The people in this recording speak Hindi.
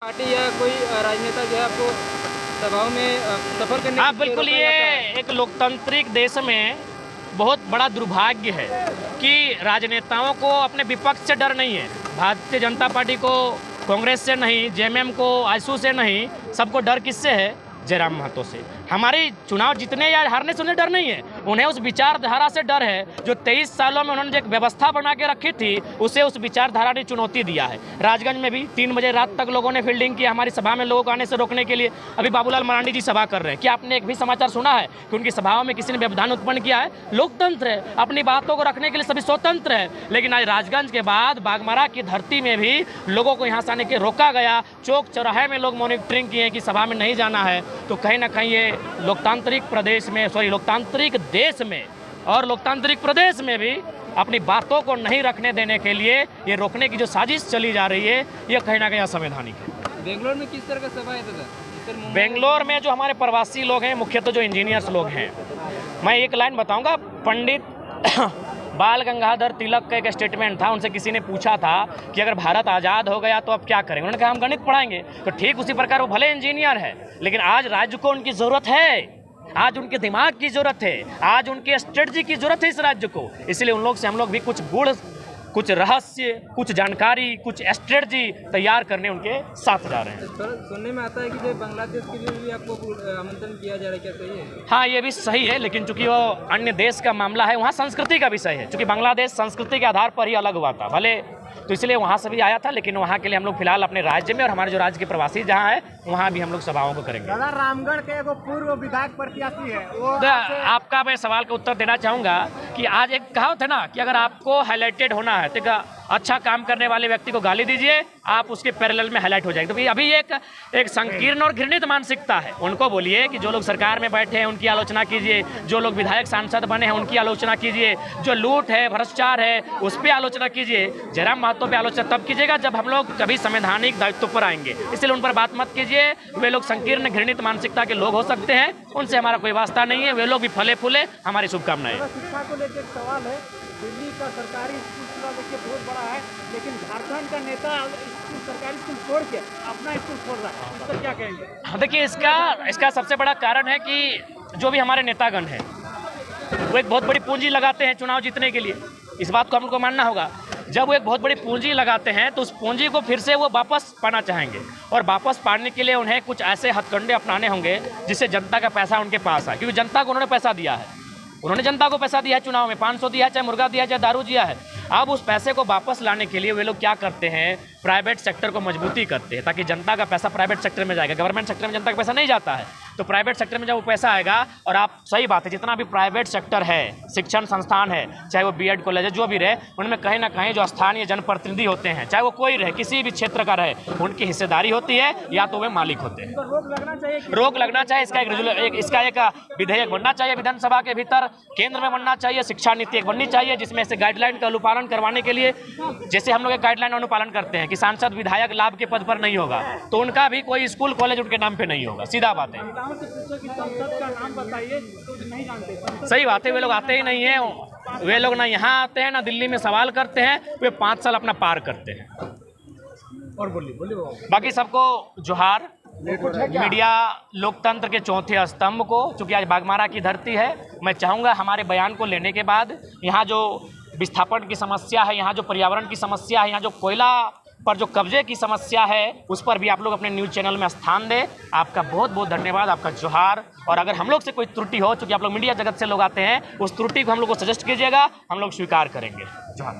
पार्टी या कोई राजनेता जो है आपको सभाओं में सफर करने हाँ बिल्कुल, ये एक लोकतांत्रिक देश में बहुत बड़ा दुर्भाग्य है कि राजनेताओं को अपने विपक्ष से डर नहीं है। भारतीय जनता पार्टी को कांग्रेस से नहीं, जेएमएम को आजसू से नहीं, सबको डर किससे है? जयराम महतो से। हमारी चुनाव जीतने या हारने से उन्हें डर नहीं है, उन्हें उस विचारधारा से डर है जो 23 सालों में उन्होंने जो एक व्यवस्था बना के रखी थी, उसे उस विचारधारा ने चुनौती दिया है। राजगंज में भी 3 बजे रात तक लोगों ने फील्डिंग की हमारी सभा में लोगों को आने से रोकने के लिए। अभी बाबूलाल मरांडी जी सभा कर रहे हैं, क्या आपने एक भी समाचार सुना है कि उनकी सभाओं में किसी ने व्यवधान उत्पन्न किया है? लोकतंत्र है, अपनी बातों को रखने के लिए सभी स्वतंत्र है। लेकिन आज राजगंज के बाद बागमारा की धरती में भी लोगों को यहाँ से आने के रोका गया। चौक चौराहे में लोग मॉनिटरिंग किए कि सभा में नहीं जाना है। तो कहीं ना कहीं ये लोकतांत्रिक लोकतांत्रिक देश में और लोकतांत्रिक प्रदेश में भी अपनी बातों को नहीं रखने देने के लिए ये रोकने की जो साजिश चली जा रही है, ये कहीं ना कहीं असंवैधानिक है। बेंगलोर में किस तरह का सभा है दादा? बेंगलोर में जो हमारे प्रवासी लोग हैं, मुख्यतः जो इंजीनियर्स लोग हैं, मैं एक लाइन बताऊंगा। पंडित बाल गंगाधर तिलक का एक स्टेटमेंट था, उनसे किसी ने पूछा था कि अगर भारत आज़ाद हो गया तो अब क्या करेंगे? उन्होंने कहा हम गणित पढ़ाएंगे। तो ठीक उसी प्रकार वो भले इंजीनियर है, लेकिन आज राज्य को उनकी ज़रूरत है, आज उनके दिमाग की ज़रूरत है, आज उनके स्ट्रेटजी की ज़रूरत है इस राज्य को। इसलिए उन लोग से हम लोग भी कुछ गुण, कुछ रहस्य, कुछ जानकारी, कुछ स्ट्रेटजी तैयार करने उनके साथ जा रहे हैं। सुनने में आता है कि जो बांग्लादेश के लिए भी आपको आमंत्रण किया जा रहा है, क्या सही है? हाँ, ये भी सही है, लेकिन चूंकि वो अन्य देश का मामला है, वहाँ संस्कृति का विषय है। चूंकि बांग्लादेश संस्कृति के आधार पर ही अलग हुआ था भले, तो इसलिए वहाँ से भी आया था। लेकिन वहाँ के लिए हम लोग फिलहाल अपने राज्य में और हमारे जो राज्य के प्रवासी जहाँ है वहाँ भी हम लोग सभाओं को करेंगे। दादा, रामगढ़ के एक पूर्व विधायक प्रत्याशी है वो आपका मैं सवाल का उत्तर देना चाहूँगा कि आज एक कहावत है ना कि अगर आपको हाईलाइटेड होना है तो अच्छा काम करने वाले व्यक्ति को गाली दीजिए, आप उसके पैरेलल में हाईलाइट हो जाएंगे। तो अभी एक संकीर्ण और घृणित मानसिकता है। उनको बोलिए कि जो लोग सरकार में बैठे हैं उनकी आलोचना कीजिए, जो लोग विधायक सांसद बने हैं उनकी आलोचना कीजिए, जो लूट है भ्रष्टाचार है उस पर आलोचना कीजिए। जयराम महतो पे आलोचना तब कीजिएगा जब हम लोग कभी संवैधानिक दायित्व पर आएंगे, इसलिए उन पर बात मत कीजिए। वे लोग संकीर्ण घृणित मानसिकता के लोग हो सकते हैं, उनसे हमारा कोई वास्ता नहीं है। वे लोग भी फले फूले, हमारी शुभकामनाएं। शिक्षा को लेकर सवाल है, दिल्ली का सरकारी स्कूल देखिए बहुत बड़ा है, लेकिन झारखंड का नेता सरकारी स्कूल छोड़ के अपना स्कूल खोल रहा है, इस पर क्या कहेंगे? देखिए, इसका सबसे बड़ा कारण है कि जो भी हमारे नेतागण हैं वो एक बहुत बड़ी पूंजी लगाते हैं चुनाव जीतने के लिए। इस बात को हम लोग को मानना होगा। जब वो एक बहुत बड़ी पूंजी लगाते हैं तो उस पूंजी को फिर से वो वापस पाना चाहेंगे, और वापस पाने के लिए उन्हें कुछ ऐसे हथकंडे अपनाने होंगे जिससे जनता का पैसा उनके पास आए। क्योंकि जनता को उन्होंने पैसा दिया है, उन्होंने जनता को पैसा दिया है, चुनाव में 500 दिया है, चाहे मुर्गा दिया है, चाहे दारू दिया है। अब उस पैसे को वापस लाने के लिए वे लोग क्या करते हैं? प्राइवेट सेक्टर को मजबूती करते हैं, ताकि जनता का पैसा प्राइवेट सेक्टर में जाएगा। गवर्नमेंट सेक्टर में जनता का पैसा नहीं जाता है, तो प्राइवेट सेक्टर में जब वो पैसा आएगा, और आप सही बात है, जितना भी प्राइवेट सेक्टर है, शिक्षण संस्थान है, चाहे वो बीएड कॉलेज है, जो भी रहे, उनमें कहीं ना कहीं जो स्थानीय जनप्रतिनिधि होते हैं, चाहे वो कोई रहे, किसी भी क्षेत्र का रहे, उनकी हिस्सेदारी होती है या तो वे मालिक होते हैं। रोक लगना चाहिए। इसका एक विधेयक बनना चाहिए विधानसभा के भीतर, केंद्र में बनना चाहिए। शिक्षा नीति एक बननी चाहिए जिसमें से गाइडलाइन का अनुपालन करवाने के लिए, जैसे हम लोग एक गाइडलाइन अनुपालन करते हैं कि सांसद विधायक लाभ के पद पर नहीं होगा, तो उनका भी कोई स्कूल कॉलेज उनके नाम पे नहीं होगा। सीधा बात है, सही बात है। वे लोग आते ही नहीं है, वे लोग ना यहाँ आते हैं ना दिल्ली में सवाल करते हैं, वे 5 साल अपना पार करते हैं। और बोलिए बाकी सबको जोहार। मीडिया लोकतंत्र के चौथे स्तंभ को, चूंकि आज बागमारा की धरती है, मैं चाहूँगा हमारे बयान को लेने के बाद यहाँ जो विस्थापन की समस्या है, यहाँ जो पर्यावरण की समस्या है, यहाँ जो कोयला पर जो कब्जे की समस्या है, उस पर भी आप लोग अपने न्यूज़ चैनल में स्थान दें। आपका बहुत बहुत धन्यवाद, आपका जोहार। और अगर हम लोग से कोई त्रुटि हो, चूँकि आप लोग मीडिया जगत से लोग आते हैं, उस त्रुटि को हम लोग को सजेस्ट कीजिएगा, हम लोग स्वीकार करेंगे। जोहार।